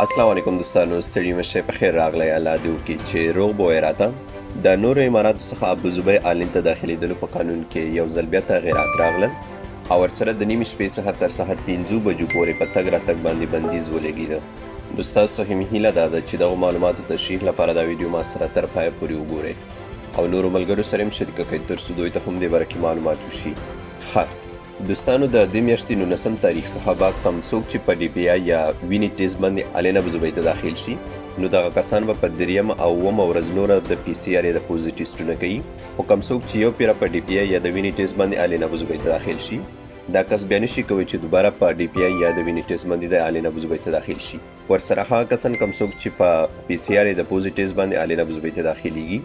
السلام علیکم دوستانو، ستړي مشه په خیر راغلی. الله دې وکړي چې روغ به وای راته. د نورو اماراتو څخه ابوظبي آلین ته داخلېدلو په قانون کې یو ځل بیا تغیرات راغلل او ورسره د نیمې شپې څخه تر سهار 5 بجو پورې په تګ راتګ باندې بندیز ولګېده. نو ستاسو څخه مې هیله دا ده چې دغو معلوماتو تشریح لپاره دا ویډیو ما سره تر پایه پورې وګورئ او نورو ملګرو سره هم شریکه کړئ ترڅو دوی ته هم دې باره کې معلومات وشي. ښه دوستانو، د دې میاشتې 19 تاریخ څخه به کم څوک چې په ډي پی آی یا ویني ټیسټ باندې آلین ابوظبي ته داخل شي نو دغه کسان به په درېیمه او اوومه ورځ نوره د پی سی آر د پوزیټ ټیسټونه کوي. خو کم څوک چې یو پیره په ډي پی آی یا د ویني ټیسټ باندې آلین ابوظبي ته داخل شي دا کس بیا نشي کولی چې دوباره په ډي پی آی یا د ویني ټیسټ باندې د آلین ابوظبي ته داخل شي. ورسره هغه کسان کم څوک چې په پی سی آر د پوزیټ ټیسټ باندې آلین ابوظبي ته داخليږي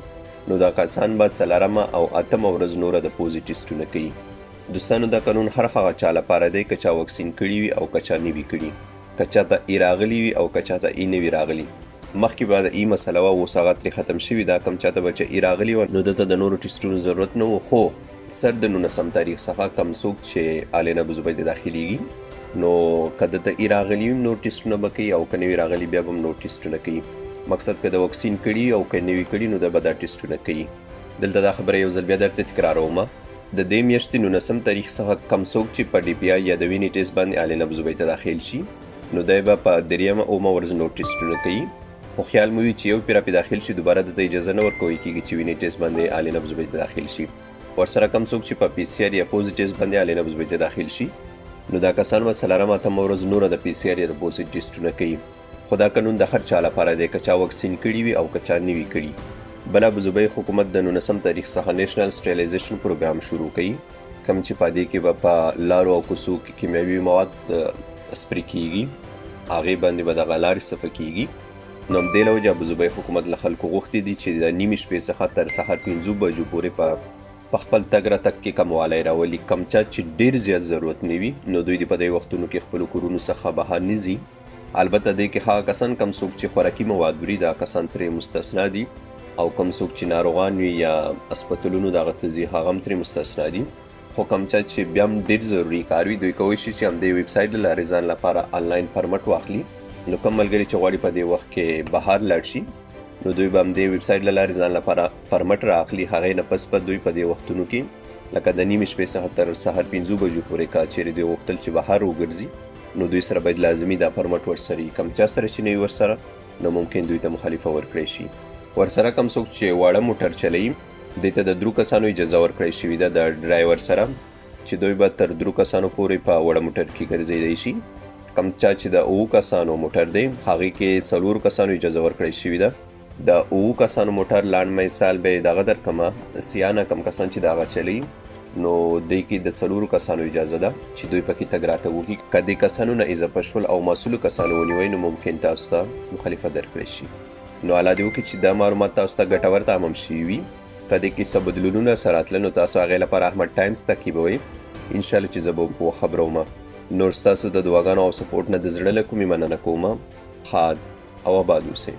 نو دا کسان به څلورمه او اتمه ورځ نوره د پوزیټ ټیسټونه کوي. دوستانو، دا قانون هر هغه چا لپاره دی که چا واکسین کړي وي او که چا نه وي کړي، که چا ته ای راغلی وي او که چا ته ای نه وي راغلی. مخکې به د ای مسله وه، اوس هغه ترې ختم شوي. دا کم چا ته به چې ای راغلی وه نو دته د نورو ټیسټونو ضرورت نه و. خو سر د 19 تاریخ څخه کم څوک چې آلین ابوظبي ته داخلېږي نو که دته ای راغلی وي نور ټیسټونه به کوي او که نه وي راغلی بیا به هم نور ټیسټونه کوي. مقصد که د واکسین کړي او که نه وي کړي نو دا به دا ټیسټونه کوي. دلته دا خبره یو ځل بیا درته تکراروم. د دې میاشتې 19 تاریخ څخه کم څوک چې په ډي پی آی یا د ویني ټیسټ باندې آلین ابوظبي ته داخل شي نو دی به په درېیمه اوومه ورځ نور ټیسټونه کوي. خو خیال مو وي چې یو پیره پې داخل شي دوباره دته اجازه نه ورکوی کېږي چې ویني ټیسټ باندې آلین ابوظبي ته داخل شي. ورسره کم څوک چې په پی سی آر یا پوزیټ ټیسټ باندې آلین ابوظبي ته داخل شي نو دا کسان به څلورمه اتمه ورځ نوره د پی سی آر یا د پوزیټ ټیسټونه کوي. خو دا قانون د هر چا لپاره دی که چا واکسین کړي وي او که چا نه وي کړي. بل ابوظبي حکومت د 19 تاریخ څخه نیشنل سټریلایزیشن پروګرام شروع کوي کوم چې په دې کې به په لارو او کوڅو کې کیمیاوي مواد سپری کېږي، هغې باندې به دغه لارې صفه کېږي. نو همدې له وجې ابوظبي حکومت له خلکو غوښتي دي چې د نیمې شپې څخه تر سهار 5 بجو پورې په خپل تګ راتګ کې کموالی راولي. کم چا چې ډېر زیات ضرورت نه وي نو دوی دې په دې وختونو کې خپلو کورونو څخه بهر نه ځي. البته دې کې هغه کسان کم څوک چې خوراکي مواد وړي دا کسان ترې مستثنا دي او کم څوک چې ناروغان وي یا هسپتالونو دغه ته ځي هغه هم ترې مستثنا دي. خو کم چا چې بیا هم ډېر ضروري کار وي دوی کولی شي چې همدې ویب سایټ له لارې ځان لپاره آنلاین پرمټ واخلي. نو کوم ملګري چې غواړي په دې وخت کې بهر لاړ شي نو دوی به همدې ویب سایټ له لارې ځان لپاره پرمټ رااخلي. هغې نه پس به دوی په دې وختونو کې لکه د نیمې شپې څخه تر سهار 5 بجو پورې که چیرې دوی غوښتل چې بهر وګرځي نو دوی سره باید لازمي دا پرمټ ورسره وي. کم چا سره چې نه وي ورسره نو ممکن دوی ته مخالفه ورکړی شي. ورسره کم څوک چې واړه موټر چلوي دې ته د 3 کسانو اجازه ورکړی شوې ده د ډرایور سره چې دوی به تر 3 کسانو پورې په وړه موټر کې ګرځېدی شي. کم چا چې د 9 کسانو موټر دی هغې کې 4 کسانو اجازه ورکړی شوې ده. د 9 کسانو موټر لاند مثال به دغه درکمه سیانه کم کسان چې دغه چلی نو دوی کې د 4 کسانو اجازه ده چې دوی پکې تګ راتګ وکړي. که دې کسانو نه اضافه شول او مسؤلو کسانو ونیوئ نو ممکن تاسو ته مخالفت درکړی شي. نو الله دې وکړي چې دا معلومات تاسو ته ګټور تمام شوي وي. که دې کې څه بدلونونه سره راتله نو تاسو هغې لپاره احمد ټایمز تعقیبوئ. انشاءالله چې زه به په وخت خبروم. نور ستاسو د دعاګانو او سپورټ نه د زړه له کومې مننه کوم. ښاد او آباد اوسئ.